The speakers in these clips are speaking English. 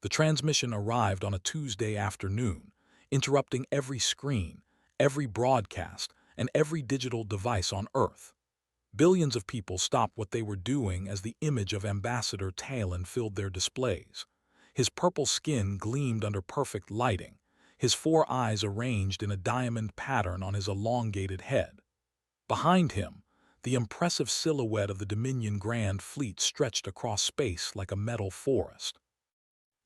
The transmission arrived on a Tuesday afternoon, interrupting every screen, every broadcast, and every digital device on Earth. Billions of people stopped what they were doing as the image of Ambassador Talon filled their displays. His purple skin gleamed under perfect lighting, his four eyes arranged in a diamond pattern on his elongated head. Behind him, the impressive silhouette of the Dominion Grand Fleet stretched across space like a metal forest.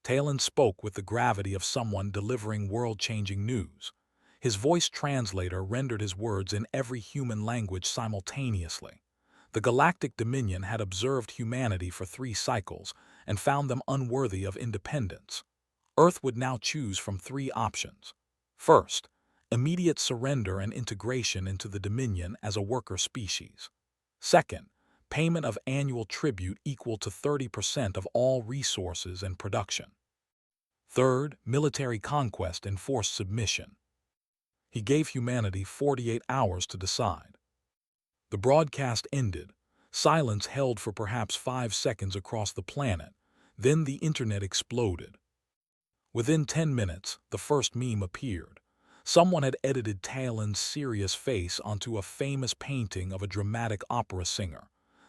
Talon spoke with the gravity of someone delivering world-changing news. His voice translator rendered his words in every human language simultaneously. The Galactic Dominion had observed humanity for 3 cycles and found them unworthy of independence. Earth would now choose from 3 options. First, immediate surrender and integration into the Dominion as a worker species. Second, payment of annual tribute equal to 30% of all resources and production. Third, military conquest and forced submission. He gave humanity 48 hours to decide. The broadcast ended. Silence held for perhaps 5 seconds across the planet. Then the internet exploded. Within 10 minutes, the first meme appeared. Someone had edited Talon's serious face onto a famous painting of a dramatic opera singer.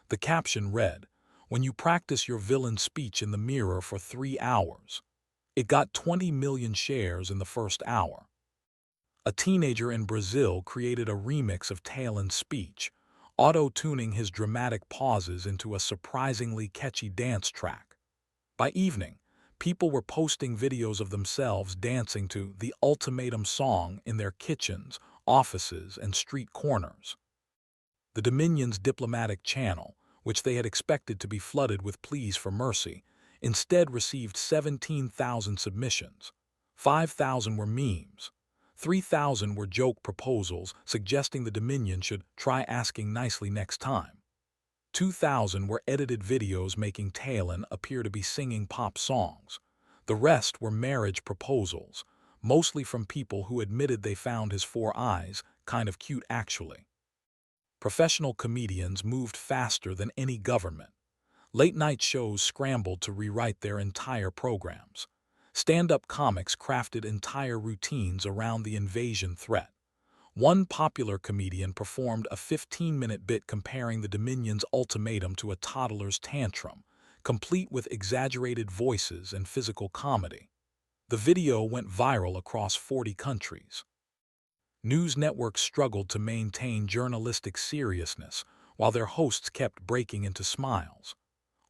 The caption read, "When you practice your villain speech in the mirror for 3 hours." It got 20 million shares in the first hour. A teenager in Brazil created a remix of Talon's speech, auto-tuning his dramatic pauses into a surprisingly catchy dance track. By evening, people were posting videos of themselves dancing to the ultimatum song in their kitchens, offices, and street corners. The Dominion's diplomatic channel, which they had expected to be flooded with pleas for mercy, instead received 17,000 submissions. 5,000 were memes. 3,000 were joke proposals suggesting the Dominion should try asking nicely next time. 2,000 were edited videos making Talon appear to be singing pop songs. The rest were marriage proposals, mostly from people who admitted they found his 4 eyes kind of cute actually. Professional comedians moved faster than any government. Late-night shows scrambled to rewrite their entire programs. Stand-up comics crafted entire routines around the invasion threat. One popular comedian performed a 15-minute bit comparing the Dominion's ultimatum to a toddler's tantrum, complete with exaggerated voices and physical comedy. The video went viral across 40 countries. News networks struggled to maintain journalistic seriousness, while their hosts kept breaking into smiles.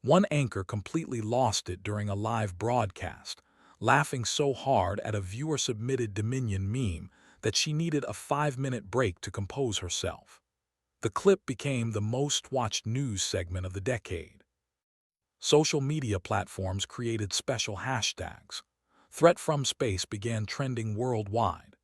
One anchor completely lost it during a live broadcast, laughing so hard at a viewer-submitted Dominion meme that she needed a 5-minute break to compose herself. The clip became the most-watched news segment of the decade. Social media platforms created special hashtags. Threat from space began trending worldwide.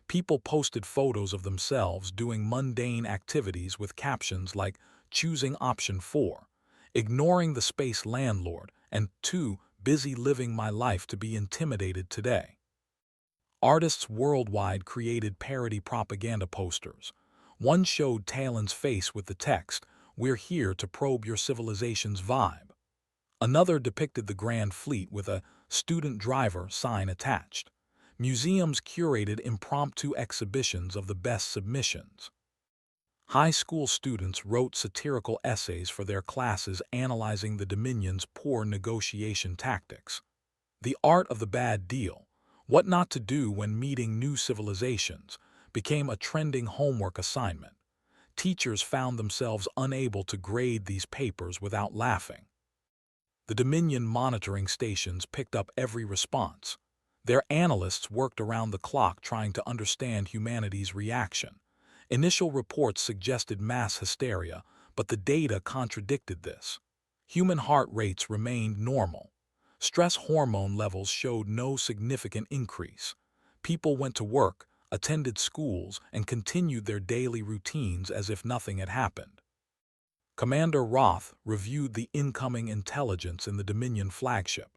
People posted photos of themselves doing mundane activities with captions like "choosing option 4," "ignoring the space landlord," and "too busy living my life to be intimidated today." Artists worldwide created parody propaganda posters. One showed Talon's face with the text, "We're here to probe your civilization's vibe." Another depicted the Grand Fleet with a "student driver" sign attached. Museums curated impromptu exhibitions of the best submissions. High school students wrote satirical essays for their classes analyzing the Dominion's poor negotiation tactics. The art of the bad deal, what not to do when meeting new civilizations, became a trending homework assignment. Teachers found themselves unable to grade these papers without laughing. The Dominion monitoring stations picked up every response. Their analysts worked around the clock trying to understand humanity's reaction. Initial reports suggested mass hysteria, but the data contradicted this. Human heart rates remained normal. Stress hormone levels showed no significant increase. People went to work, attended schools, and continued their daily routines as if nothing had happened. Commander Roth reviewed the incoming intelligence in the Dominion flagship.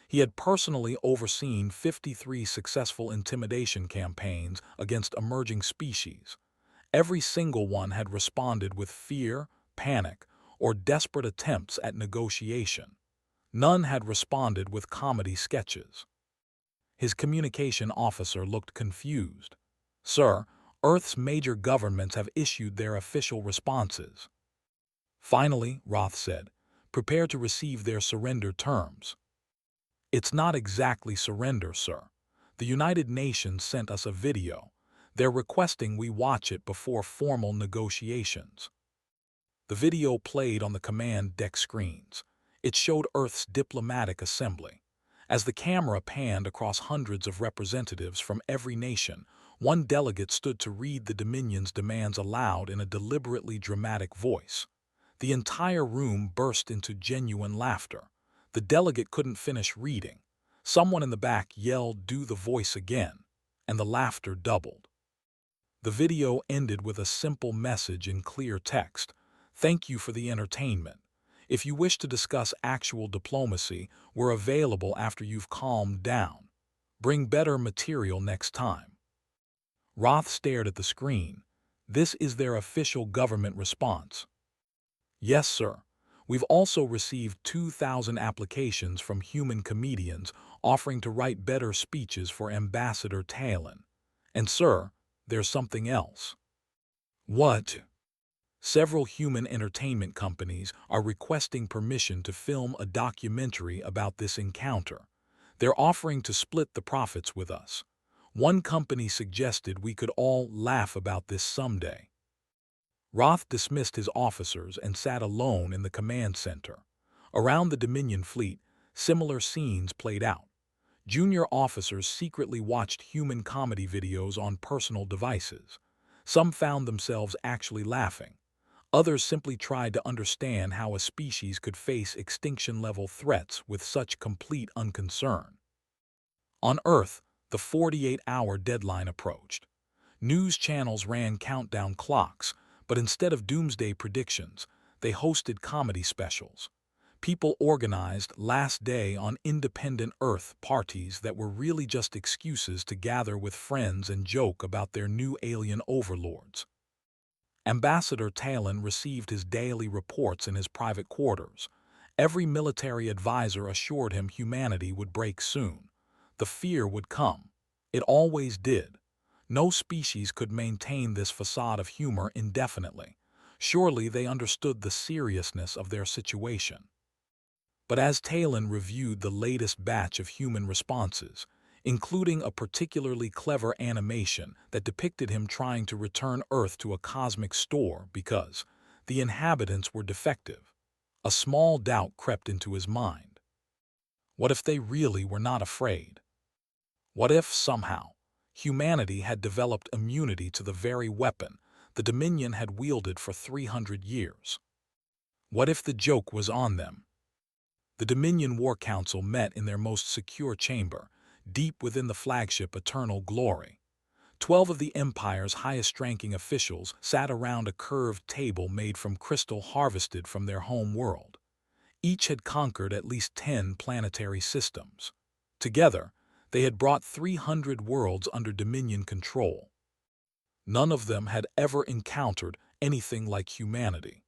He had personally overseen 53 successful intimidation campaigns against emerging species. Every single one had responded with fear, panic, or desperate attempts at negotiation. None had responded with comedy sketches. His communication officer looked confused. "Sir, Earth's major governments have issued their official responses." Finally, Roth said, "Prepare to receive their surrender terms." "It's not exactly surrender, sir. The United Nations sent us a video. They're requesting we watch it before formal negotiations." The video played on the command deck screens. It showed Earth's diplomatic assembly. As the camera panned across hundreds of representatives from every nation, one delegate stood to read the Dominion's demands aloud in a deliberately dramatic voice. The entire room burst into genuine laughter. The delegate couldn't finish reading. Someone in the back yelled, "Do the voice again," and the laughter doubled. The video ended with a simple message in clear text: "Thank you for the entertainment. If you wish to discuss actual diplomacy, we're available after you've calmed down. Bring better material next time." Roth stared at the screen. "This is their official government response." "Yes, sir. We've also received 2,000 applications from human comedians offering to write better speeches for Ambassador Talon. And sir, there's something else." "What?" "Several human entertainment companies are requesting permission to film a documentary about this encounter. They're offering to split the profits with us. One company suggested we could all laugh about this someday." Roth dismissed his officers and sat alone in the command center. Around the Dominion fleet, similar scenes played out. Junior officers secretly watched human comedy videos on personal devices. Some found themselves actually laughing. Others simply tried to understand how a species could face extinction-level threats with such complete unconcern. On Earth, the 48-hour deadline approached. News channels ran countdown clocks, but instead of doomsday predictions, they hosted comedy specials. People organized last day on Independent Earth parties that were really just excuses to gather with friends and joke about their new alien overlords. Ambassador Talon received his daily reports in his private quarters. Every military advisor assured him humanity would break soon. The fear would come. It always did. No species could maintain this facade of humor indefinitely. Surely they understood the seriousness of their situation. But as Talon reviewed the latest batch of human responses, including a particularly clever animation that depicted him trying to return Earth to a cosmic store because the inhabitants were defective, a small doubt crept into his mind. What if they really were not afraid? What if, somehow, humanity had developed immunity to the very weapon the Dominion had wielded for 300 years? What if the joke was on them? The Dominion War Council met in their most secure chamber, deep within the flagship Eternal Glory. 12 of the Empire's highest-ranking officials sat around a curved table made from crystal harvested from their home world. Each had conquered at least 10 planetary systems. Together, they had brought 300 worlds under Dominion control. None of them had ever encountered anything like humanity.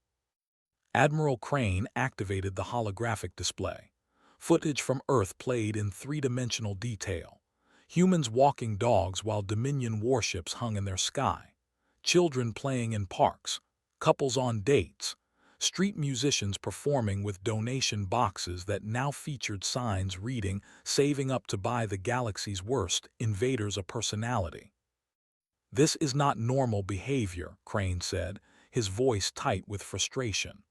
Admiral Crane activated the holographic display. Footage from Earth played in three-dimensional detail. Humans walking dogs while Dominion warships hung in their sky. Children playing in parks. Couples on dates. Street musicians performing with donation boxes that now featured signs reading, "Saving up to buy the galaxy's worst, invaders a personality." "This is not normal behavior," Crane said, his voice tight with frustration.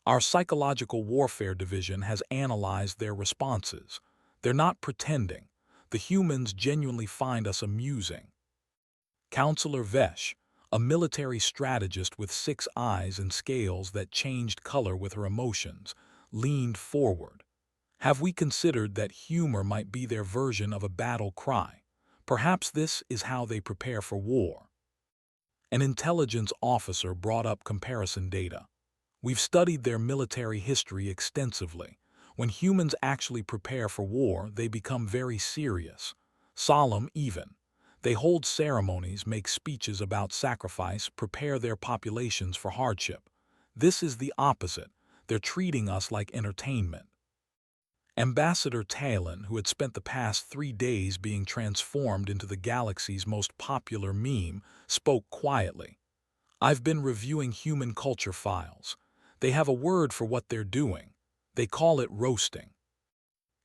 "Our psychological warfare division has analyzed their responses. They're not pretending. The humans genuinely find us amusing." Counselor Vesh, a military strategist with 6 eyes and scales that changed color with her emotions, leaned forward. "Have we considered that humor might be their version of a battle cry? Perhaps this is how they prepare for war." An intelligence officer brought up comparison data. "We've studied their military history extensively. When humans actually prepare for war, they become very serious, solemn even. They hold ceremonies, make speeches about sacrifice, prepare their populations for hardship. This is the opposite. They're treating us like entertainment." Ambassador Talon, who had spent the past 3 days being transformed into the galaxy's most popular meme, spoke quietly. "I've been reviewing human culture files. They have a word for what they're doing. They call it roasting.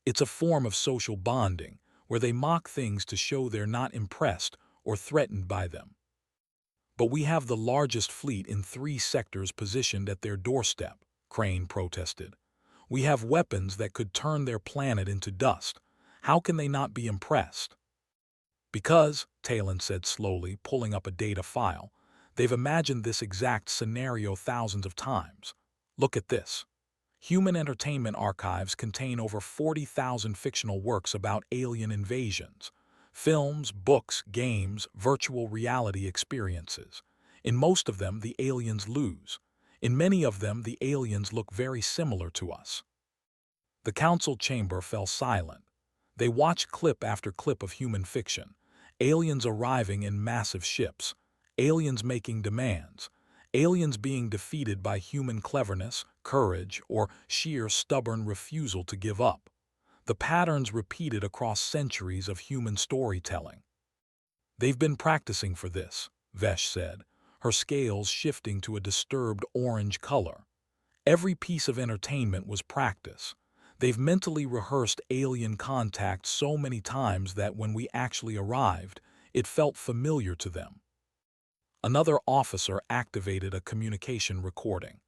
It's a form of social bonding, where they mock things to show they're not impressed or threatened by them. But we have the largest fleet in 3 sectors positioned at their doorstep," Crane protested. "We have weapons that could turn their planet into dust. How can they not be impressed?" "Because," Talon said slowly, pulling up a data file, "they've imagined this exact scenario thousands of times. Look at this. Human entertainment archives contain over 40,000 fictional works about alien invasions. Films, books, games, virtual reality experiences. In most of them, the aliens lose. In many of them, the aliens look very similar to us." The council chamber fell silent. They watched clip after clip of human fiction. Aliens arriving in massive ships. Aliens making demands. Aliens being defeated by human cleverness, courage, or sheer stubborn refusal to give up. The patterns repeated across centuries of human storytelling. "They've been practicing for this," Vesh said, her scales shifting to a disturbed orange color. "Every piece of entertainment was practice. They've mentally rehearsed alien contact so many times that when we actually arrived, it felt familiar to them." Another officer activated a communication recording.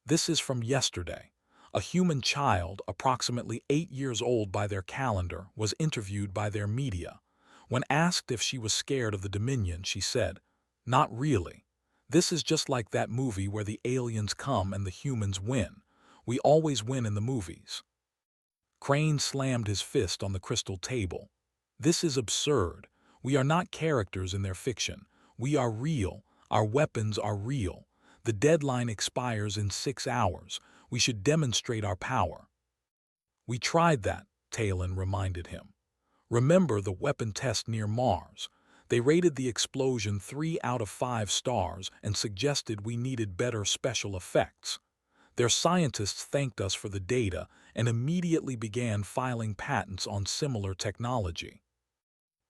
"This is from yesterday. A human child, approximately 8 years old by their calendar, was interviewed by their media. When asked if she was scared of the Dominion, she said, 'Not really. This is just like that movie where the aliens come and the humans win. We always win in the movies.'" Crane slammed his fist on the crystal table. "This is absurd. We are not characters in their fiction. We are real. Our weapons are real. The deadline expires in 6 hours. We should demonstrate our power." "We tried that," Talon reminded him. "Remember the weapon test near Mars? They rated the explosion 3 out of 5 stars and suggested we needed better special effects. Their scientists thanked us for the data and immediately began filing patents on similar technology."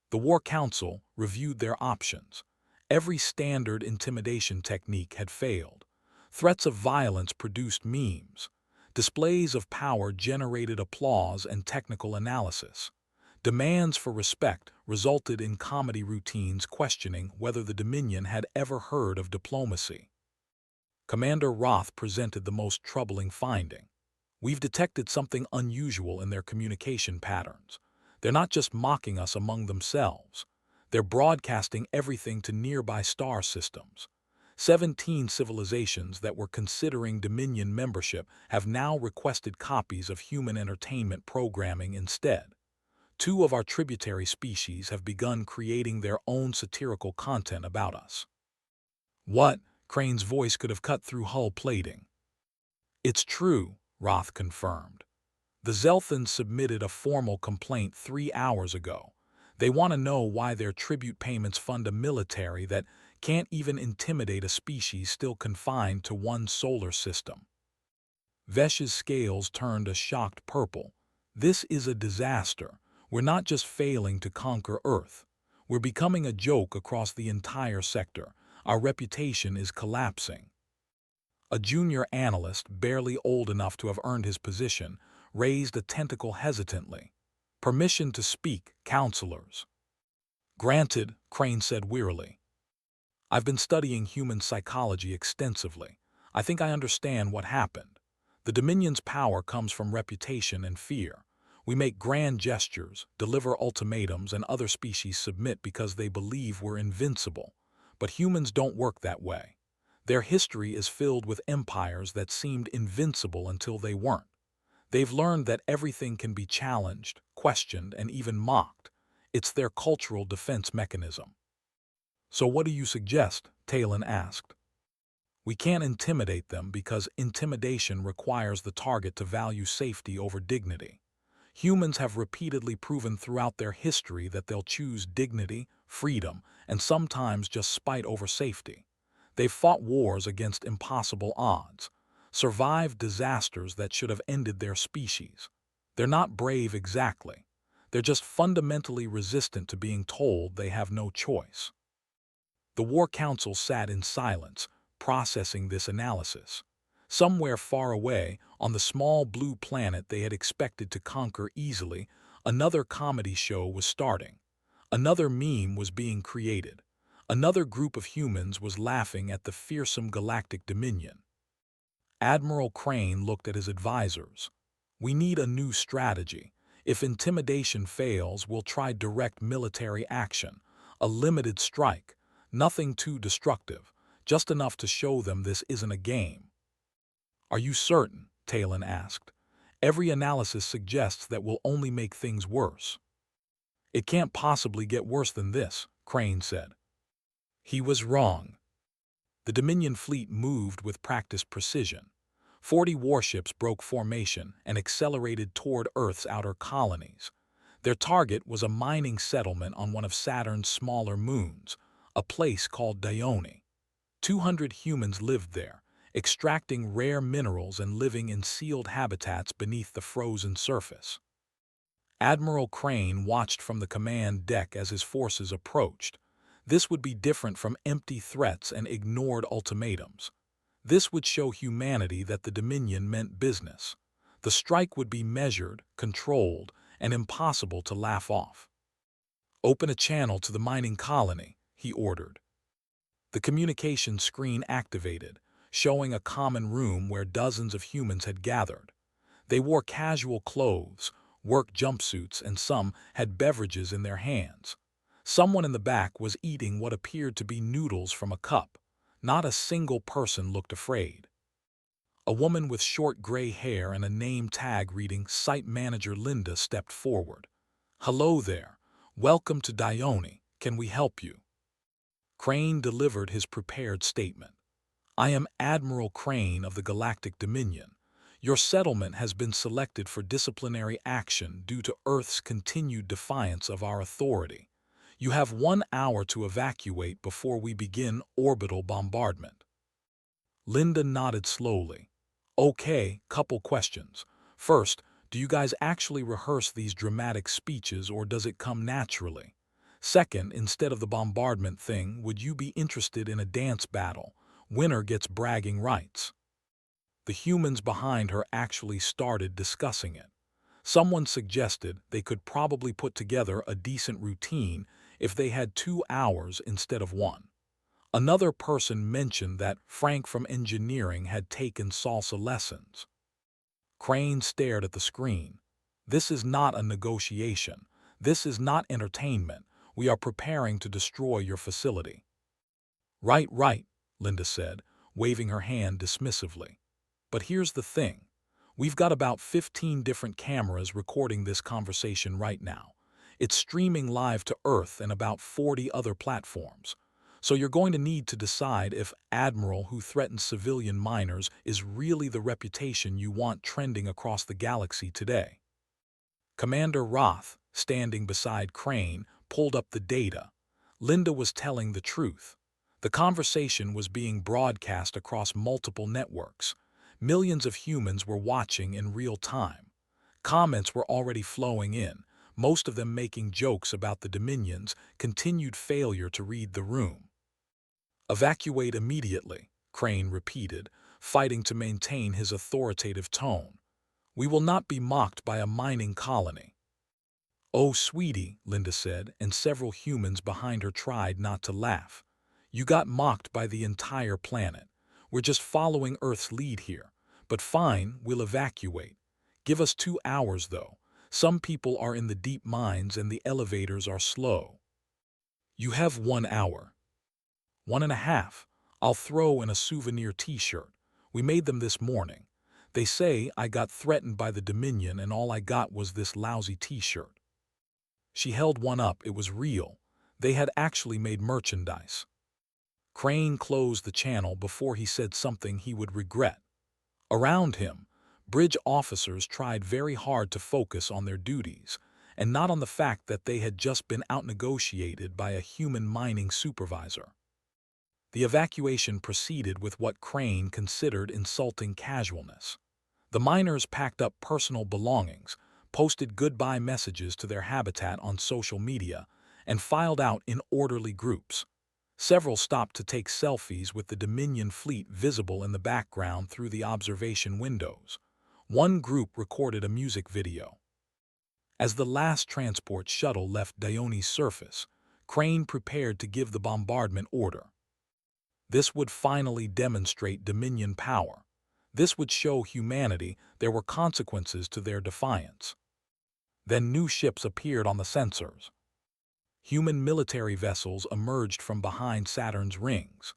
The War Council reviewed their options. Every standard intimidation technique had failed. Threats of violence produced memes. Displays of power generated applause and technical analysis. Demands for respect resulted in comedy routines questioning whether the Dominion had ever heard of diplomacy. Commander Roth presented the most troubling finding. "We've detected something unusual in their communication patterns. They're not just mocking us among themselves. They're broadcasting everything to nearby star systems. 17 civilizations that were considering Dominion membership have now requested copies of human entertainment programming instead. 2 of our tributary species have begun creating their own satirical content about us." "What?" Crane's voice could have cut through hull plating. "It's true," Roth confirmed. "The Zelthans submitted a formal complaint 3 hours ago. They want to know why their tribute payments fund a military that can't even intimidate a species still confined to one solar system." Vesh's scales turned a shocked purple. "This is a disaster. We're not just failing to conquer Earth. We're becoming a joke across the entire sector. Our reputation is collapsing." A junior analyst, barely old enough to have earned his position, raised a tentacle hesitantly. "Permission to speak, counselors." "Granted," Crane said wearily. "I've been studying human psychology extensively. I think I understand what happened. The Dominion's power comes from reputation and fear. We make grand gestures, deliver ultimatums, and other species submit because they believe we're invincible. But humans don't work that way. Their history is filled with empires that seemed invincible until they weren't. They've learned that everything can be challenged, questioned, and even mocked. It's their cultural defense mechanism." "So what do you suggest?" Talon asked. "We can't intimidate them because intimidation requires the target to value safety over dignity. Humans have repeatedly proven throughout their history that they'll choose dignity, freedom, and sometimes just spite over safety. They've fought wars against impossible odds, survived disasters that should have ended their species. They're not brave exactly. They're just fundamentally resistant to being told they have no choice. The War Council sat in silence, processing this analysis. Somewhere far away, on the small blue planet they had expected to conquer easily, another comedy show was starting. Another meme was being created. Another group of humans was laughing at the fearsome galactic dominion. Admiral Crane looked at his advisors. We need a new strategy. If intimidation fails, we'll try direct military action, a limited strike, nothing too destructive, just enough to show them this isn't a game. Are you certain? Talon asked. Every analysis suggests that we'll only make things worse. It can't possibly get worse than this, Crane said. He was wrong. The Dominion fleet moved with practiced precision. 40 warships broke formation and accelerated toward Earth's outer colonies. Their target was a mining settlement on one of Saturn's smaller moons, a place called Dione. 200 humans lived there, extracting rare minerals and living in sealed habitats beneath the frozen surface. Admiral Crane watched from the command deck as his forces approached. This would be different from empty threats and ignored ultimatums. This would show humanity that the Dominion meant business. The strike would be measured, controlled, and impossible to laugh off. Open a channel to the mining colony, he ordered. The communication screen activated, showing a common room where dozens of humans had gathered. They wore casual clothes, work jumpsuits, and some had beverages in their hands. Someone in the back was eating what appeared to be noodles from a cup. Not a single person looked afraid. A woman with short gray hair and a name tag reading Site Manager Linda stepped forward. Hello there. Welcome to Dione. Can we help you? Crane delivered his prepared statement. I am Admiral Crane of the Galactic Dominion. Your settlement has been selected for disciplinary action due to Earth's continued defiance of our authority. You have 1 hour to evacuate before we begin orbital bombardment. Linda nodded slowly. Okay, couple questions. First, do you guys actually rehearse these dramatic speeches or does it come naturally? Second, instead of the bombardment thing, would you be interested in a dance battle? Winner gets bragging rights. The humans behind her actually started discussing it. Someone suggested they could probably put together a decent routine if they had 2 hours instead of 1. Another person mentioned that Frank from engineering had taken salsa lessons. Crane stared at the screen. This is not a negotiation. This is not entertainment. We are preparing to destroy your facility. Right, Linda said, waving her hand dismissively. But here's the thing. We've got about 15 different cameras recording this conversation right now. It's streaming live to Earth and about 40 other platforms. So you're going to need to decide if Admiral who threatens civilian miners is really the reputation you want trending across the galaxy today. Commander Roth, standing beside Crane, pulled up the data. Linda was telling the truth. The conversation was being broadcast across multiple networks. Millions of humans were watching in real time. Comments were already flowing in, most of them making jokes about the Dominion's continued failure to read the room. Evacuate immediately, Crane repeated, fighting to maintain his authoritative tone. We will not be mocked by a mining colony. Oh, sweetie, Linda said, and several humans behind her tried not to laugh. You got mocked by the entire planet. We're just following Earth's lead here. But fine, we'll evacuate. Give us 2 hours, though. Some people are in the deep mines and the elevators are slow. You have 1 hour. 1.5. I'll throw in a souvenir t-shirt. We made them this morning. They say I got threatened by the Dominion and all I got was this lousy t-shirt. She held one up. It was real. They had actually made merchandise. Crane closed the channel before he said something he would regret. Around him, bridge officers tried very hard to focus on their duties, and not on the fact that they had just been out-negotiated by a human mining supervisor. The evacuation proceeded with what Crane considered insulting casualness. The miners packed up personal belongings, posted goodbye messages to their habitat on social media, and filed out in orderly groups. Several stopped to take selfies with the Dominion fleet visible in the background through the observation windows. One group recorded a music video. As the last transport shuttle left Dione's surface, Crane prepared to give the bombardment order. This would finally demonstrate Dominion power. This would show humanity there were consequences to their defiance. Then new ships appeared on the sensors. Human military vessels emerged from behind Saturn's rings,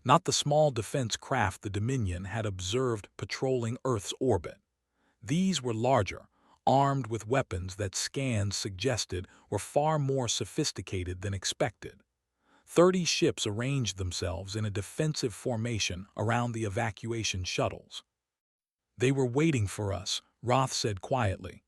not the small defense craft the Dominion had observed patrolling Earth's orbit. These were larger, armed with weapons that scans suggested were far more sophisticated than expected. 30 ships arranged themselves in a defensive formation around the evacuation shuttles. "They were waiting for us," Roth said quietly.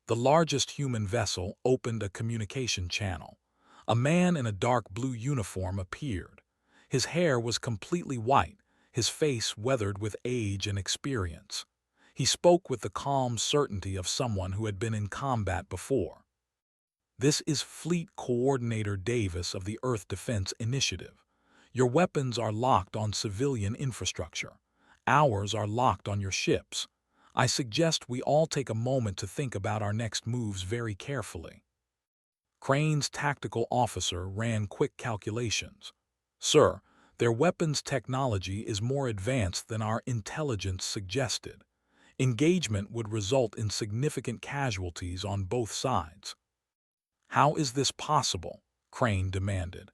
The largest human vessel opened a communication channel. A man in a dark blue uniform appeared. His hair was completely white, his face weathered with age and experience. He spoke with the calm certainty of someone who had been in combat before. "This is Fleet Coordinator Davis of the Earth Defense Initiative. Your weapons are locked on civilian infrastructure. Ours are locked on your ships. I suggest we all take a moment to think about our next moves very carefully." Crane's tactical officer ran quick calculations. "Sir, their weapons technology is more advanced than our intelligence suggested. Engagement would result in significant casualties on both sides." "How is this possible?" Crane demanded.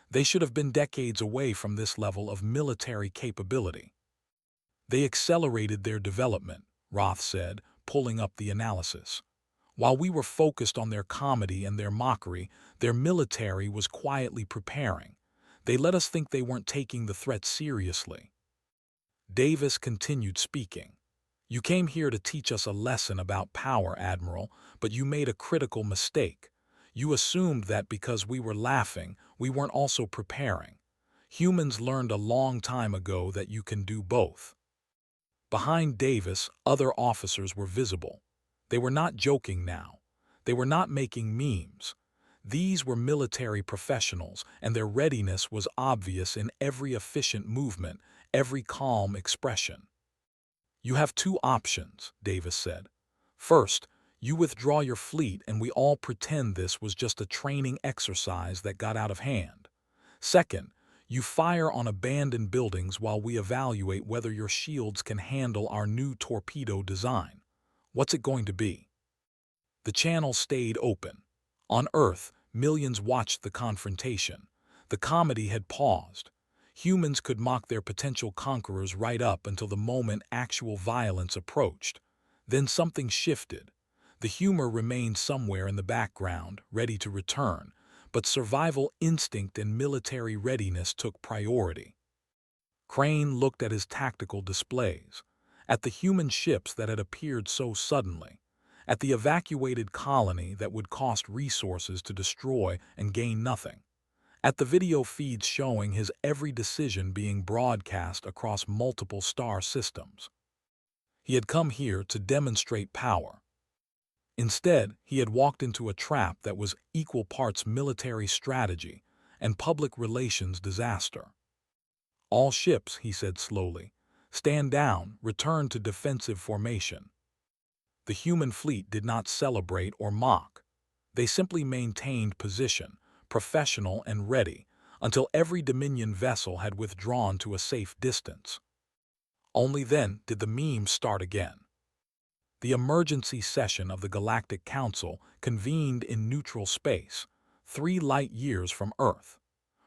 "They should have been decades away from this level of military capability." "They accelerated their development," Roth said, pulling up the analysis. "While we were focused on their comedy and their mockery, their military was quietly preparing. They let us think they weren't taking the threat seriously." Davis continued speaking. "You came here to teach us a lesson about power, Admiral, but you made a critical mistake. You assumed that because we were laughing, we weren't also preparing. Humans learned a long time ago that you can do both." Behind Davis, other officers were visible. They were not joking now. They were not making memes. These were military professionals, and their readiness was obvious in every efficient movement, every calm expression. "You have two options," Davis said. "First, you withdraw your fleet and we all pretend this was just a training exercise that got out of hand. Second, you fire on abandoned buildings while we evaluate whether your shields can handle our new torpedo design. What's it going to be?" The channel stayed open. On Earth, millions watched the confrontation. The comedy had paused. Humans could mock their potential conquerors right up until the moment actual violence approached. Then something shifted. The humor remained somewhere in the background, ready to return, but survival instinct and military readiness took priority. Crane looked at his tactical displays, at the human ships that had appeared so suddenly, at the evacuated colony that would cost resources to destroy and gain nothing, at the video feeds showing his every decision being broadcast across multiple star systems. He had come here to demonstrate power. Instead, he had walked into a trap that was equal parts military strategy and public relations disaster. "All ships," he said slowly, "stand down, return to defensive formation." The human fleet did not celebrate or mock. They simply maintained position, professional and ready, until every Dominion vessel had withdrawn to a safe distance. Only then did the memes start again. The emergency session of the Galactic Council convened in neutral space, 3 light years from Earth.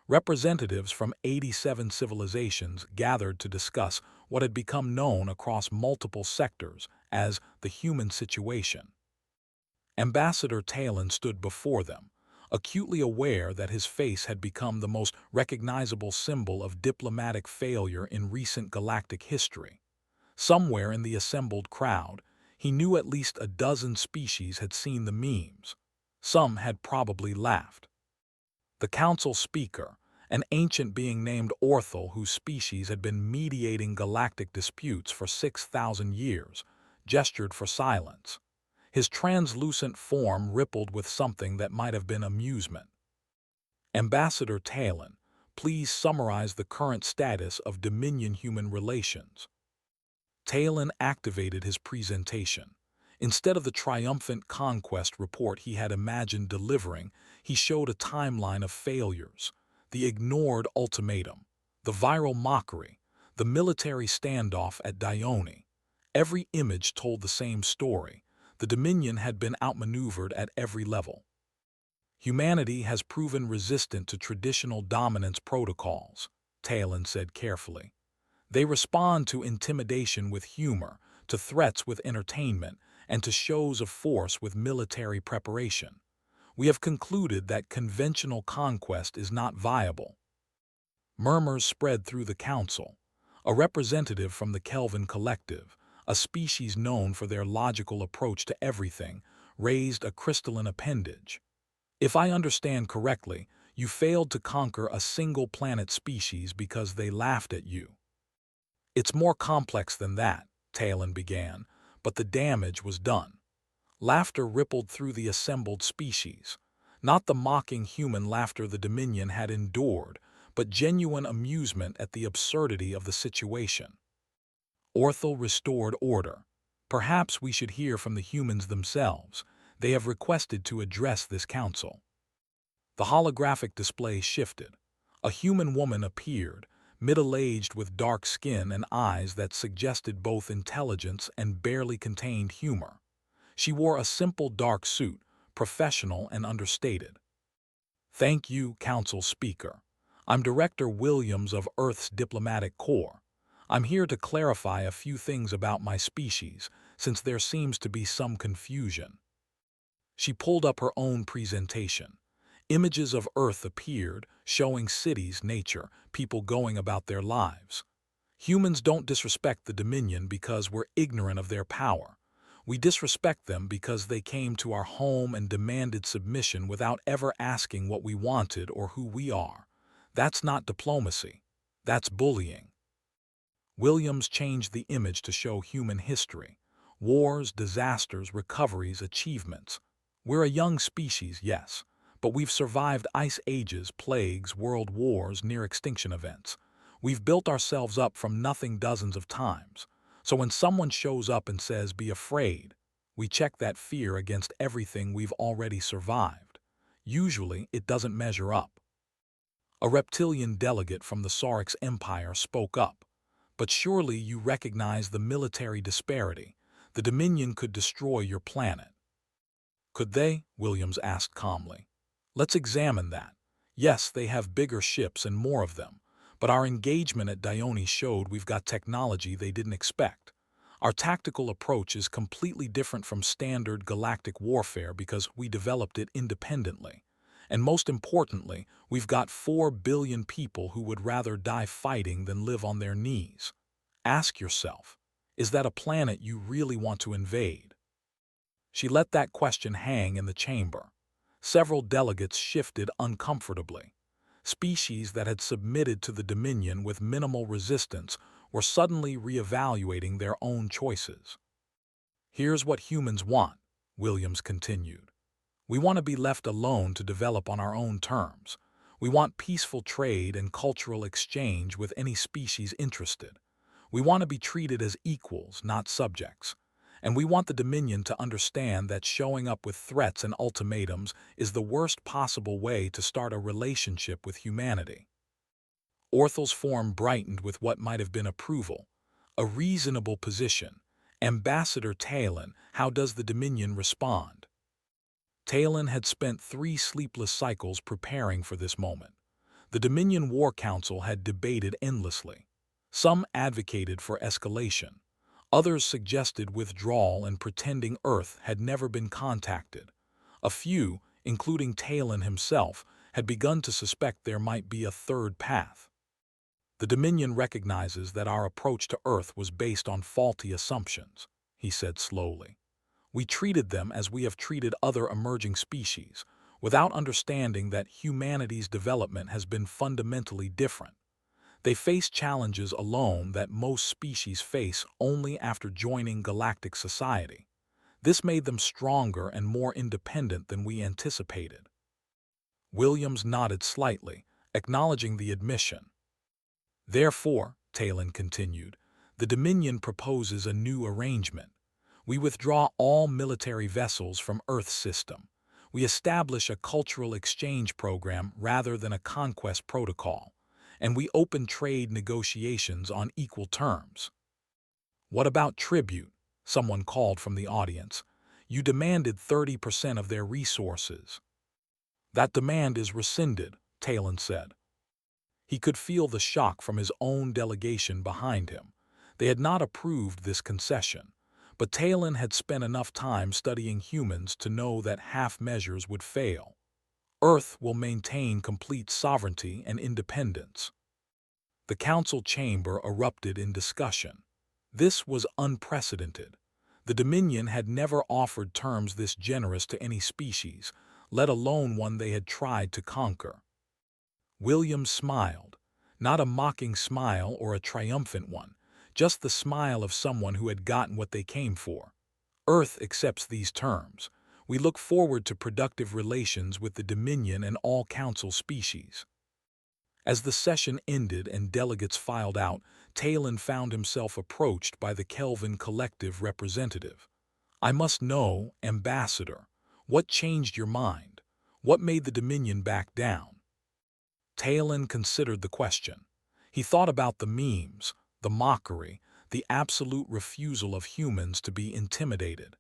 Representatives from 87 civilizations gathered to discuss what had become known across multiple sectors as the human situation. Ambassador Talon stood before them, acutely aware that his face had become the most recognizable symbol of diplomatic failure in recent galactic history. Somewhere in the assembled crowd, he knew at least a dozen species had seen the memes. Some had probably laughed. The council speaker, an ancient being named Orthel whose species had been mediating galactic disputes for 6,000 years, gestured for silence. His translucent form rippled with something that might have been amusement. Ambassador Talon, please summarize the current status of Dominion-human relations. Talon activated his presentation. Instead of the triumphant conquest report he had imagined delivering, he showed a timeline of failures, the ignored ultimatum, the viral mockery, the military standoff at Dione. Every image told the same story. The Dominion had been outmaneuvered at every level. Humanity has proven resistant to traditional dominance protocols, Talon said carefully. They respond to intimidation with humor, to threats with entertainment, and to shows of force with military preparation. We have concluded that conventional conquest is not viable. Murmurs spread through the council. A representative from the Kelvin Collective, a species known for their logical approach to everything, raised a crystalline appendage. If I understand correctly, you failed to conquer a single planet species because they laughed at you. It's more complex than that, Talon began, but the damage was done. Laughter rippled through the assembled species. Not the mocking human laughter the Dominion had endured, but genuine amusement at the absurdity of the situation. Orthel restored order. Perhaps we should hear from the humans themselves. They have requested to address this council. The holographic display shifted. A human woman appeared, middle-aged with dark skin and eyes that suggested both intelligence and barely contained humor. She wore a simple dark suit, professional and understated. Thank you, Council Speaker. I'm Director Williams of Earth's Diplomatic Corps. I'm here to clarify a few things about my species, since there seems to be some confusion. She pulled up her own presentation. Images of Earth appeared, showing cities, nature, people going about their lives. Humans don't disrespect the Dominion because we're ignorant of their power. We disrespect them because they came to our home and demanded submission without ever asking what we wanted or who we are. That's not diplomacy. That's bullying. Williams changed the image to show human history. Wars, disasters, recoveries, achievements. We're a young species, yes, but we've survived ice ages, plagues, world wars, near-extinction events. We've built ourselves up from nothing dozens of times. So when someone shows up and says, "Be afraid," we check that fear against everything we've already survived. Usually, it doesn't measure up. A reptilian delegate from the Saurix Empire spoke up. But surely you recognize the military disparity. The Dominion could destroy your planet. Could they? Williams asked calmly. Let's examine that. Yes, they have bigger ships and more of them. But our engagement at Dione showed we've got technology they didn't expect. Our tactical approach is completely different from standard galactic warfare because we developed it independently. And most importantly, we've got 4 billion people who would rather die fighting than live on their knees. Ask yourself, is that a planet you really want to invade? She let that question hang in the chamber. Several delegates shifted uncomfortably. Species that had submitted to the Dominion with minimal resistance were suddenly reevaluating their own choices. Here's what humans want, Williams continued. We want to be left alone to develop on our own terms. We want peaceful trade and cultural exchange with any species interested. We want to be treated as equals, not subjects. And we want the Dominion to understand that showing up with threats and ultimatums is the worst possible way to start a relationship with humanity. Orthel's form brightened with what might have been approval. A reasonable position. Ambassador Talon, how does the Dominion respond? Talon had spent 3 sleepless cycles preparing for this moment. The Dominion War Council had debated endlessly. Some advocated for escalation. Others suggested withdrawal and pretending Earth had never been contacted. A few, including Talon himself, had begun to suspect there might be a third path. The Dominion recognizes that our approach to Earth was based on faulty assumptions, he said slowly. We treated them as we have treated other emerging species, without understanding that humanity's development has been fundamentally different. They face challenges alone that most species face only after joining galactic society. This made them stronger and more independent than we anticipated. Williams nodded slightly, acknowledging the admission. Therefore, Talon continued, the Dominion proposes a new arrangement. We withdraw all military vessels from Earth's system. We establish a cultural exchange program rather than a conquest protocol, and we open trade negotiations on equal terms. What about tribute? Someone called from the audience. You demanded 30% of their resources. That demand is rescinded, Talon said. He could feel the shock from his own delegation behind him. They had not approved this concession, but Talon had spent enough time studying humans to know that half measures would fail. Earth will maintain complete sovereignty and independence. The council chamber erupted in discussion. This was unprecedented. The Dominion had never offered terms this generous to any species, let alone one they had tried to conquer. Williams smiled, not a mocking smile or a triumphant one, just the smile of someone who had gotten what they came for. Earth accepts these terms. We look forward to productive relations with the Dominion and all council species. As the session ended and delegates filed out, Talon found himself approached by the Kelvin Collective representative. I must know, Ambassador, what changed your mind? What made the Dominion back down? Talon considered the question. He thought about the memes, the mockery, the absolute refusal of humans to be intimidated.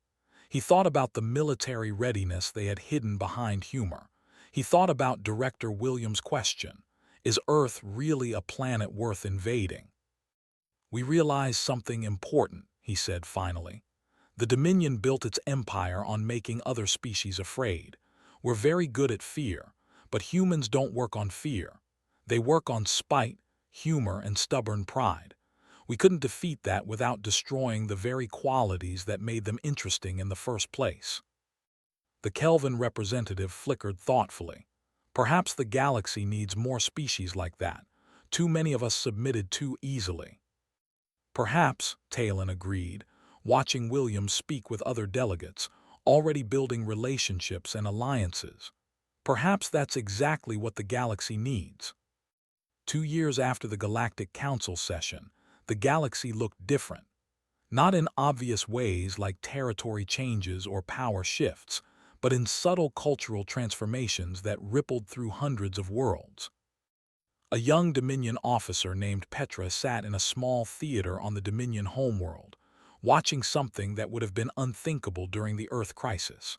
He thought about the military readiness they had hidden behind humor. He thought about Director Williams' question, is Earth really a planet worth invading? We realize something important, he said finally. The Dominion built its empire on making other species afraid. We're very good at fear, but humans don't work on fear. They work on spite, humor, and stubborn pride. We couldn't defeat that without destroying the very qualities that made them interesting in the first place. The Kelvin representative flickered thoughtfully. Perhaps the galaxy needs more species like that. Too many of us submitted too easily. Perhaps, Talon agreed, watching Williams speak with other delegates, already building relationships and alliances. Perhaps that's exactly what the galaxy needs. 2 years after the Galactic Council session, the galaxy looked different. Not in obvious ways like territory changes or power shifts, but in subtle cultural transformations that rippled through hundreds of worlds. A young Dominion officer named Petra sat in a small theater on the Dominion homeworld, watching something that would have been unthinkable during the Earth crisis.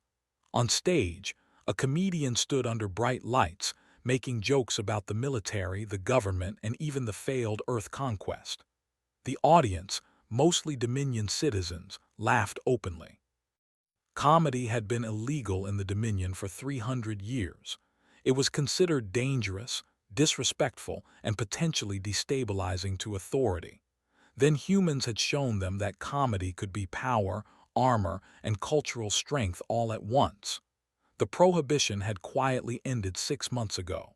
On stage, a comedian stood under bright lights, making jokes about the military, the government, and even the failed Earth conquest. The audience, mostly Dominion citizens, laughed openly. Comedy had been illegal in the Dominion for 300 years. It was considered dangerous, disrespectful, and potentially destabilizing to authority. Then humans had shown them that comedy could be power, armor, and cultural strength all at once. The prohibition had quietly ended 6 months ago.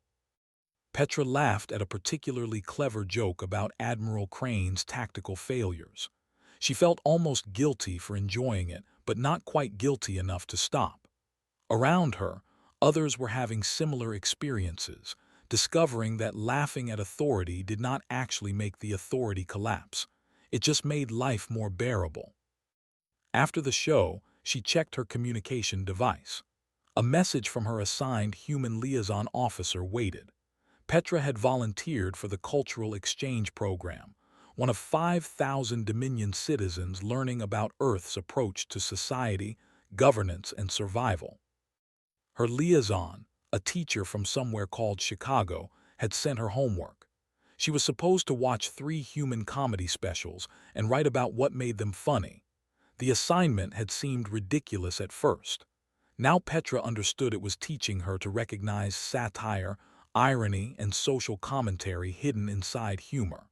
Petra laughed at a particularly clever joke about Admiral Crane's tactical failures. She felt almost guilty for enjoying it, but not quite guilty enough to stop. Around her, others were having similar experiences, discovering that laughing at authority did not actually make the authority collapse. It just made life more bearable. After the show, she checked her communication device. A message from her assigned human liaison officer waited. Petra had volunteered for the Cultural Exchange Program, one of 5,000 Dominion citizens learning about Earth's approach to society, governance, and survival. Her liaison, a teacher from somewhere called Chicago, had sent her homework. She was supposed to watch 3 human comedy specials and write about what made them funny. The assignment had seemed ridiculous at first. Now Petra understood it was teaching her to recognize satire, irony, and social commentary hidden inside humor.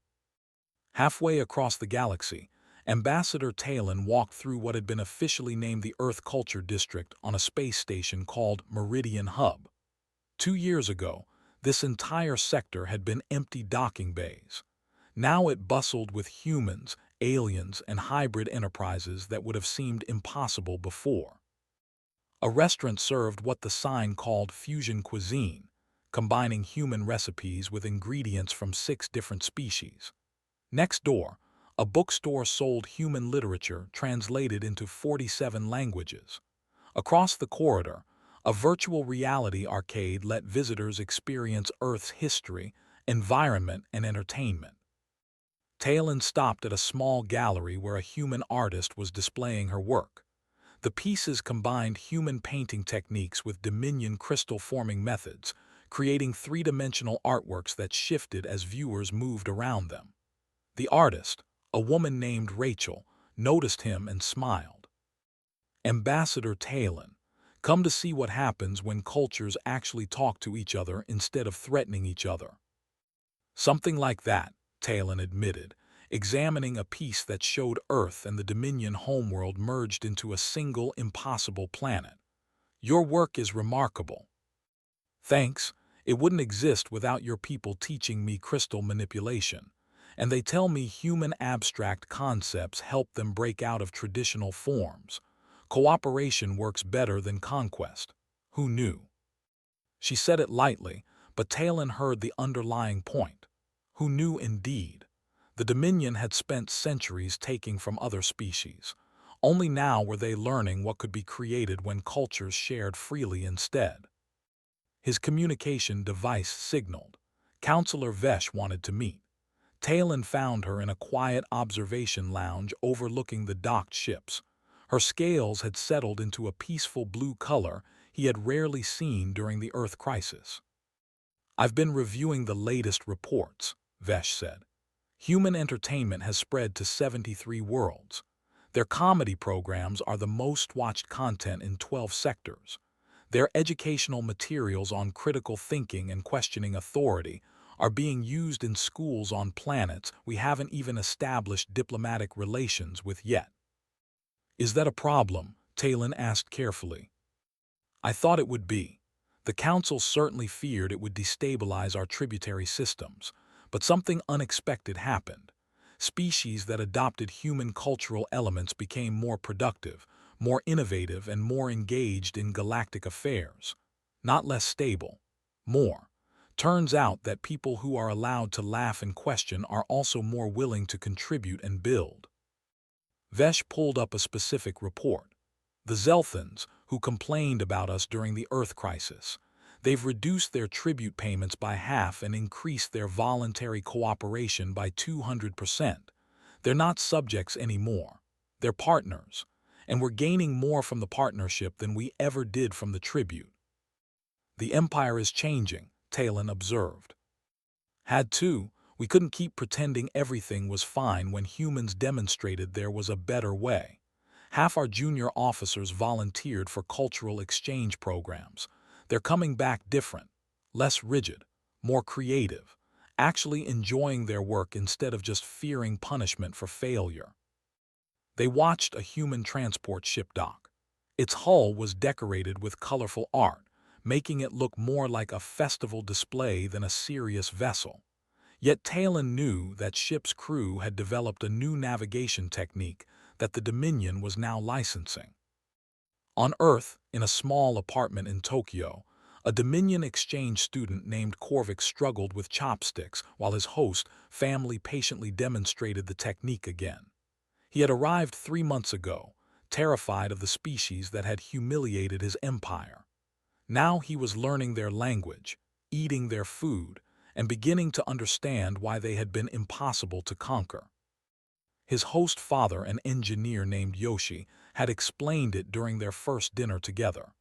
Halfway across the galaxy, Ambassador Talon walked through what had been officially named the Earth Culture District on a space station called Meridian Hub. 2 years ago, this entire sector had been empty docking bays. Now it bustled with humans, aliens, and hybrid enterprises that would have seemed impossible before. A restaurant served what the sign called fusion cuisine, combining human recipes with ingredients from 6 different species. Next door, a bookstore sold human literature translated into 47 languages. Across the corridor, a virtual reality arcade let visitors experience Earth's history, environment, and entertainment. Talon stopped at a small gallery where a human artist was displaying her work. The pieces combined human painting techniques with Dominion crystal-forming methods, creating three-dimensional artworks that shifted as viewers moved around them. The artist, a woman named Rachel, noticed him and smiled. Ambassador Talon, come to see what happens when cultures actually talk to each other instead of threatening each other. Something like that, Talon admitted, examining a piece that showed Earth and the Dominion homeworld merged into a single impossible planet. Your work is remarkable. Thanks, it wouldn't exist without your people teaching me crystal manipulation, and they tell me human abstract concepts help them break out of traditional forms. Cooperation works better than conquest. Who knew? She said it lightly, but Talon heard the underlying point. Who knew indeed? The Dominion had spent centuries taking from other species. Only now were they learning what could be created when cultures shared freely instead. His communication device signaled. Counselor Vesh wanted to meet. Talon found her in a quiet observation lounge overlooking the docked ships. Her scales had settled into a peaceful blue color he had rarely seen during the Earth crisis. I've been reviewing the latest reports, Vesh said. Human entertainment has spread to 73 worlds. Their comedy programs are the most watched content in 12 sectors. Their educational materials on critical thinking and questioning authority are being used in schools on planets we haven't even established diplomatic relations with yet. Is that a problem? Talon asked carefully. I thought it would be. The Council certainly feared it would destabilize our tributary systems, but something unexpected happened. Species that adopted human cultural elements became more productive, more innovative, and more engaged in galactic affairs. Not less stable. More. Turns out that people who are allowed to laugh and question are also more willing to contribute and build. Vesh pulled up a specific report. The Zelthans, who complained about us during the Earth crisis. They've reduced their tribute payments by half and increased their voluntary cooperation by 200%. They're not subjects anymore. They're partners. And we're gaining more from the partnership than we ever did from the tribute. The Empire is changing, Talon observed. Had to. We couldn't keep pretending everything was fine when humans demonstrated there was a better way. Half our junior officers volunteered for cultural exchange programs. They're coming back different, less rigid, more creative, actually enjoying their work instead of just fearing punishment for failure. They watched a human transport ship dock. Its hull was decorated with colorful art, making it look more like a festival display than a serious vessel. Yet Talon knew that ship's crew had developed a new navigation technique that the Dominion was now licensing. On Earth, in a small apartment in Tokyo, a Dominion exchange student named Korvik struggled with chopsticks while his host family patiently demonstrated the technique again. He had arrived 3 months ago, terrified of the species that had humiliated his empire. Now he was learning their language, eating their food, and beginning to understand why they had been impossible to conquer. His host father, an engineer named Yoshi, had explained it during their first dinner together.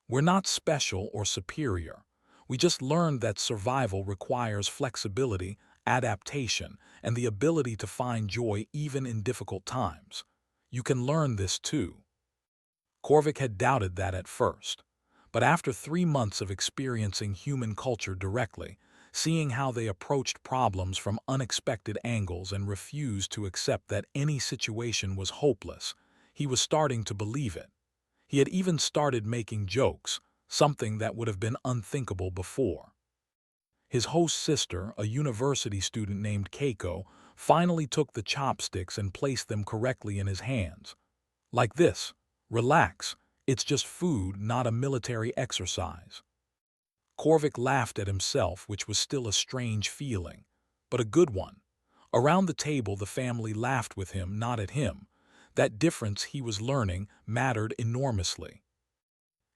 We're not special or superior. We just learned that survival requires flexibility, adaptation, and the ability to find joy even in difficult times. You can learn this too. Korvik had doubted that at first. But after 3 months of experiencing human culture directly, seeing how they approached problems from unexpected angles and refused to accept that any situation was hopeless, he was starting to believe it. He had even started making jokes, something that would have been unthinkable before. His host's sister, a university student named Keiko, finally took the chopsticks and placed them correctly in his hands. Like this. Relax. It's just food, not a military exercise. Korvik laughed at himself, which was still a strange feeling, but a good one. Around the table the family laughed with him, not at him. That difference, he was learning, mattered enormously.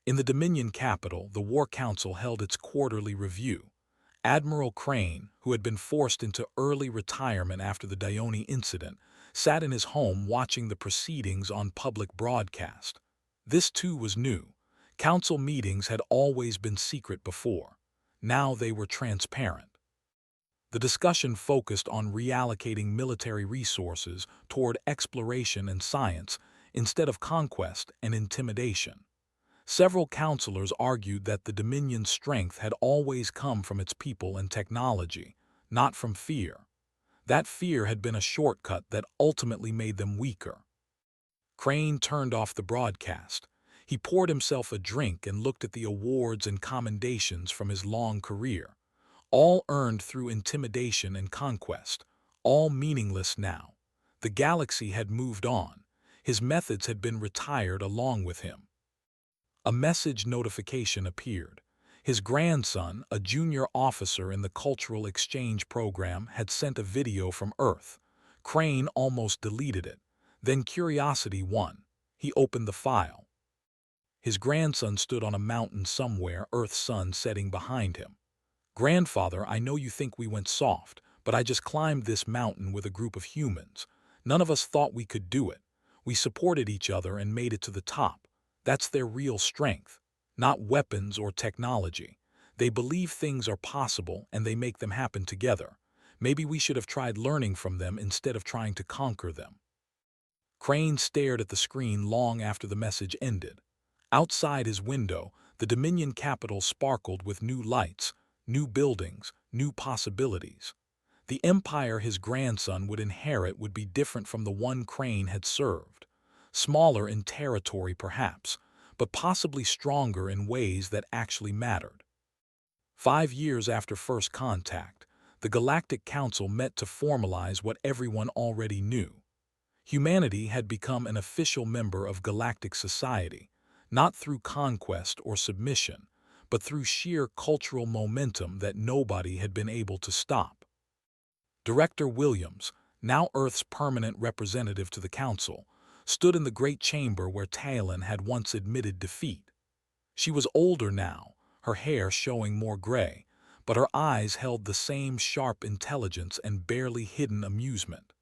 In the Dominion capital, the War Council held its quarterly review. Admiral Crane, who had been forced into early retirement after the Dione incident, sat in his home watching the proceedings on public broadcast. This too was new. Council meetings had always been secret before. Now they were transparent. The discussion focused on reallocating military resources toward exploration and science instead of conquest and intimidation. Several counselors argued that the Dominion's strength had always come from its people and technology, not from fear. That fear had been a shortcut that ultimately made them weaker. Crane turned off the broadcast. He poured himself a drink and looked at the awards and commendations from his long career, all earned through intimidation and conquest, all meaningless now. The galaxy had moved on. His methods had been retired along with him. A message notification appeared. His grandson, a junior officer in the cultural exchange program, had sent a video from Earth. Crane almost deleted it. Then curiosity won. He opened the file. His grandson stood on a mountain somewhere, Earth's sun setting behind him. "Grandfather, I know you think we went soft, but I just climbed this mountain with a group of humans. None of us thought we could do it. We supported each other and made it to the top. That's their real strength, not weapons or technology. They believe things are possible and they make them happen together. Maybe we should have tried learning from them instead of trying to conquer them." Crane stared at the screen long after the message ended. Outside his window, the Dominion capital sparkled with new lights, new buildings, new possibilities. The empire his grandson would inherit would be different from the one Crane had served. Smaller in territory perhaps, but possibly stronger in ways that actually mattered. 5 years after first contact, the Galactic Council met to formalize what everyone already knew. Humanity had become an official member of galactic society, not through conquest or submission, but through sheer cultural momentum that nobody had been able to stop. Director Williams, now Earth's permanent representative to the Council, stood in the great chamber where Talon had once admitted defeat. She was older now, her hair showing more gray, but her eyes held the same sharp intelligence and barely hidden amusement.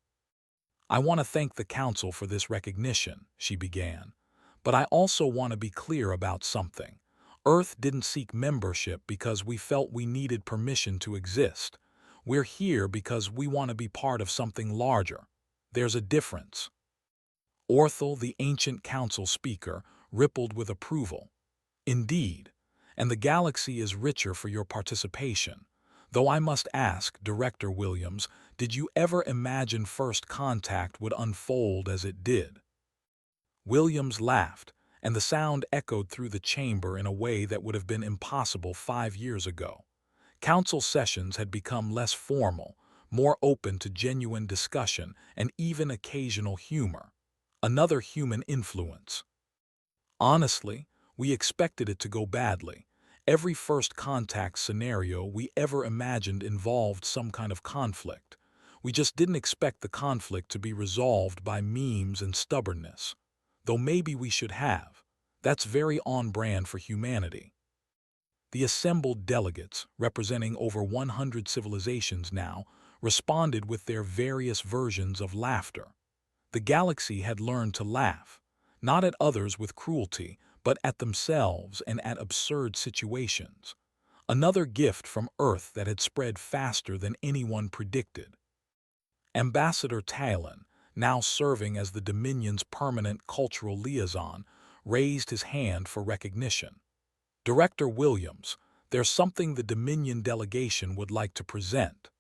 "I want to thank the Council for this recognition," she began. "But I also want to be clear about something. Earth didn't seek membership because we felt we needed permission to exist. We're here because we want to be part of something larger. There's a difference." Orthel, the ancient council speaker, rippled with approval. "Indeed, and the galaxy is richer for your participation. Though I must ask, Director Williams, did you ever imagine first contact would unfold as it did?" Williams laughed, and the sound echoed through the chamber in a way that would have been impossible 5 years ago. Council sessions had become less formal, more open to genuine discussion and even occasional humor. Another human influence. "Honestly, we expected it to go badly. Every first contact scenario we ever imagined involved some kind of conflict. We just didn't expect the conflict to be resolved by memes and stubbornness. Though maybe we should have. That's very on brand for humanity." The assembled delegates, representing over 100 civilizations now, responded with their various versions of laughter. The galaxy had learned to laugh, not at others with cruelty, but at themselves and at absurd situations. Another gift from Earth that had spread faster than anyone predicted. Ambassador Talon, now serving as the Dominion's permanent cultural liaison, raised his hand for recognition. "Director Williams, there's something the Dominion delegation would like to present."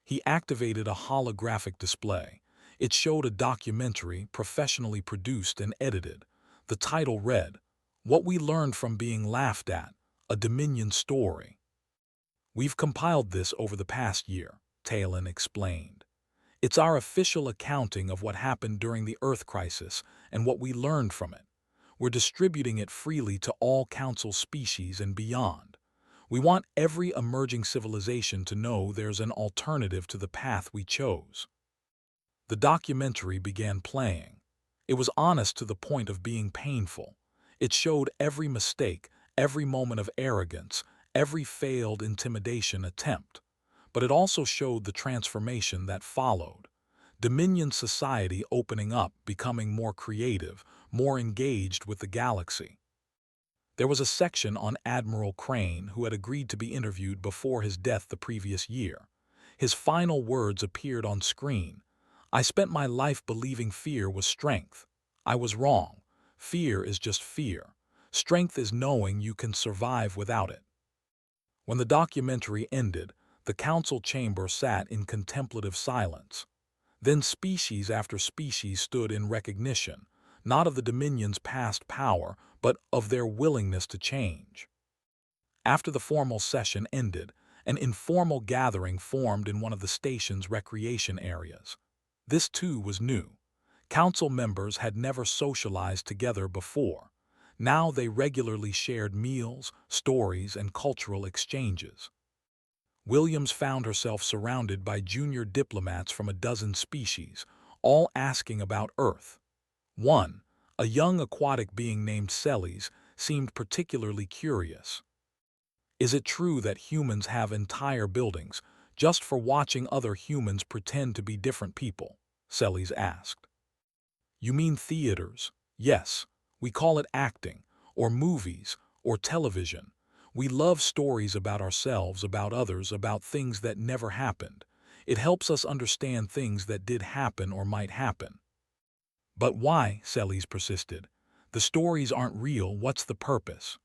He activated a holographic display. It showed a documentary professionally produced and edited. The title read, "What We Learned from Being Laughed At, a Dominion Story." "We've compiled this over the past year," Talon explained. It's our official accounting of what happened during the Earth crisis and what we learned from it. We're distributing it freely to all council species and beyond. We want every emerging civilization to know there's an alternative to the path we chose. The documentary began playing. It was honest to the point of being painful. It showed every mistake, every moment of arrogance, every failed intimidation attempt. But it also showed the transformation that followed. Dominion society opening up, becoming more creative, more engaged with the galaxy. There was a section on Admiral Crane, who had agreed to be interviewed before his death the previous year. His final words appeared on screen. "I spent my life believing fear was strength. I was wrong. Fear is just fear. Strength is knowing you can survive without it." When the documentary ended, the council chamber sat in contemplative silence. Then species after species stood in recognition, not of the Dominion's past power, but of their willingness to change. After the formal session ended, an informal gathering formed in one of the station's recreation areas. This too was new. Council members had never socialized together before. Now they regularly shared meals, stories, and cultural exchanges. Williams found herself surrounded by junior diplomats from a dozen species, all asking about Earth. One, a young aquatic being named Celes, seemed particularly curious. "Is it true that humans have entire buildings just for watching other humans pretend to be different people?" Celes asked. "You mean theaters? Yes, we call it acting, or movies, or television. We love stories about ourselves, about others, about things that never happened. It helps us understand things that did happen or might happen." "But why?" Celes persisted. "The stories aren't real. What's the purpose?"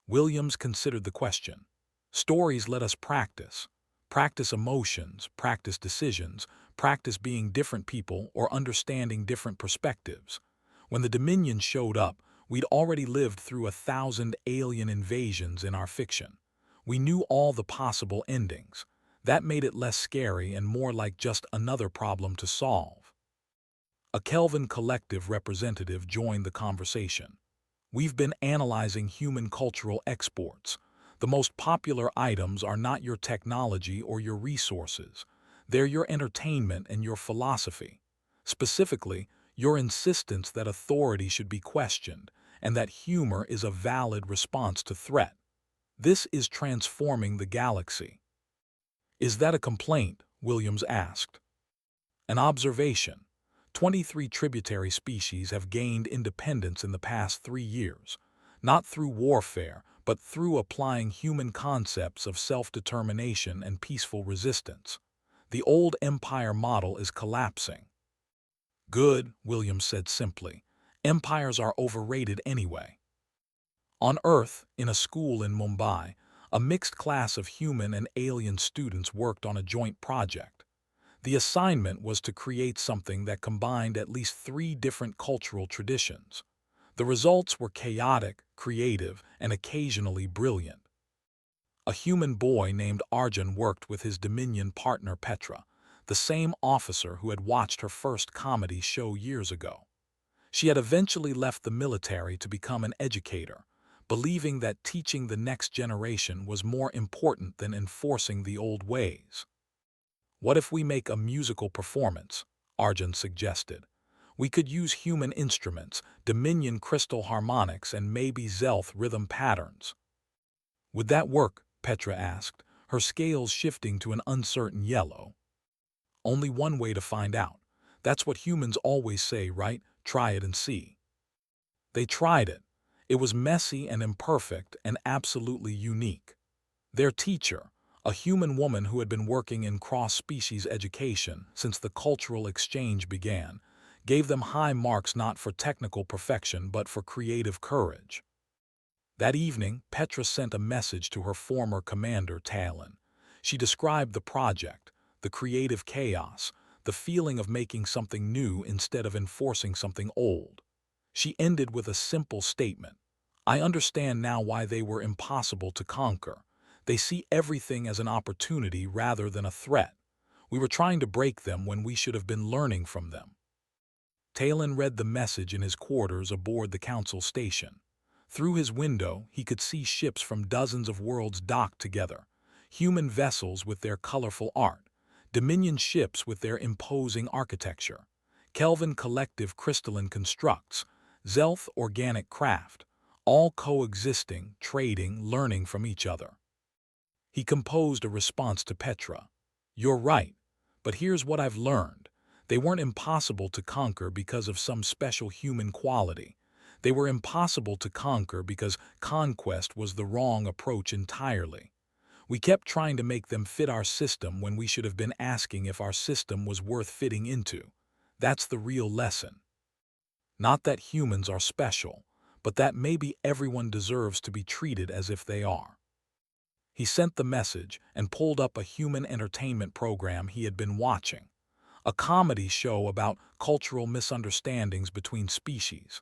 Williams considered the question. "Stories let us practice. Practice emotions, practice decisions, practice being different people or understanding different perspectives. When the Dominion showed up, we'd already lived through 1,000 alien invasions in our fiction. We knew all the possible endings. That made it less scary and more like just another problem to solve." A Kelvin Collective representative joined the conversation. "We've been analyzing human cultural exports. The most popular items are not your technology or your resources. They're your entertainment and your philosophy. Specifically, your insistence that authority should be questioned and that humor is a valid response to threat. This is transforming the galaxy." "Is that a complaint?" Williams asked. "An observation. 23 tributary species have gained independence in the past 3 years, not through warfare, but through applying human concepts of self-determination and peaceful resistance. The old empire model is collapsing." "Good," Williams said simply. "Empires are overrated anyway." On Earth, in a school in Mumbai, a mixed class of human and alien students worked on a joint project. The assignment was to create something that combined at least 3 different cultural traditions. The results were chaotic, creative, and occasionally brilliant. A human boy named Arjun worked with his Dominion partner Petra, the same officer who had watched her first comedy show years ago. She had eventually left the military to become an educator, believing that teaching the next generation was more important than enforcing the old ways. "What if we make a musical performance?" Arjun suggested. "We could use human instruments, Dominion crystal harmonics, and maybe Zelth rhythm patterns." "Would that work?" Petra asked, her scales shifting to an uncertain yellow. "Only one way to find out. That's what humans always say, right? Try it and see." They tried it. It was messy and imperfect and absolutely unique. Their teacher, a human woman who had been working in cross-species education since the cultural exchange began, gave them high marks not for technical perfection but for creative courage. That evening, Petra sent a message to her former commander, Talon. She described the project, the creative chaos, the feeling of making something new instead of enforcing something old. She ended with a simple statement. "I understand now why they were impossible to conquer. They see everything as an opportunity rather than a threat. We were trying to break them when we should have been learning from them. Talon read the message in his quarters aboard the council station. Through his window, he could see ships from dozens of worlds docked together, human vessels with their colorful art, Dominion ships with their imposing architecture, Kelvin collective crystalline constructs, Zelth organic craft, all coexisting, trading, learning from each other. He composed a response to Petra. "You're right, but here's what I've learned. They weren't impossible to conquer because of some special human quality. They were impossible to conquer because conquest was the wrong approach entirely. We kept trying to make them fit our system when we should have been asking if our system was worth fitting into. That's the real lesson. Not that humans are special, but that maybe everyone deserves to be treated as if they are." He sent the message and pulled up a human entertainment program he had been watching, a comedy show about cultural misunderstandings between species.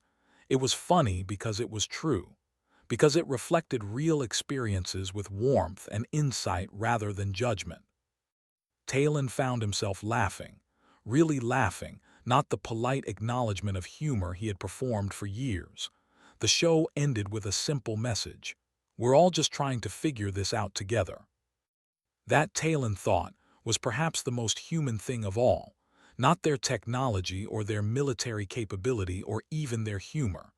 It was funny because it was true, because it reflected real experiences with warmth and insight rather than judgment. Talon found himself laughing, really laughing, not the polite acknowledgement of humor he had performed for years. The show ended with a simple message: "We're all just trying to figure this out together." That, Talon thought, was perhaps the most human thing of all, not their technology or their military capability or even their humor,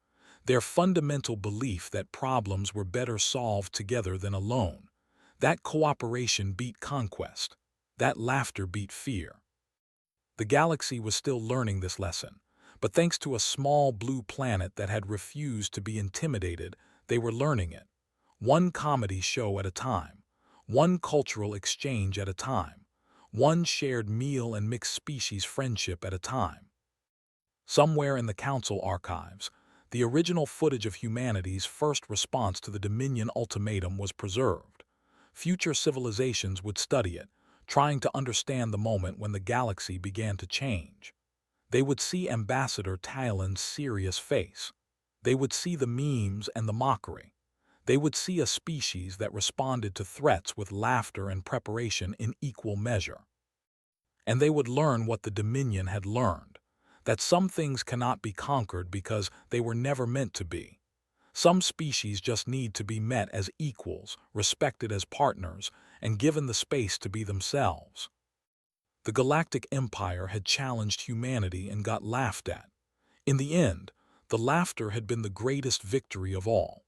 their fundamental belief that problems were better solved together than alone. That cooperation beat conquest. That laughter beat fear. The galaxy was still learning this lesson, but thanks to a small blue planet that had refused to be intimidated, they were learning it. One comedy show at a time, one cultural exchange at a time, one shared meal and mixed species friendship at a time. Somewhere in the Council archives, the original footage of humanity's first response to the Dominion ultimatum was preserved. Future civilizations would study it, trying to understand the moment when the galaxy began to change. They would see Ambassador Talon's serious face. They would see the memes and the mockery. They would see a species that responded to threats with laughter and preparation in equal measure. And they would learn what the Dominion had learned, that some things cannot be conquered because they were never meant to be. Some species just need to be met as equals, respected as partners, and given the space to be themselves. The Galactic Empire had challenged humanity and got laughed at. In the end, the laughter had been the greatest victory of all.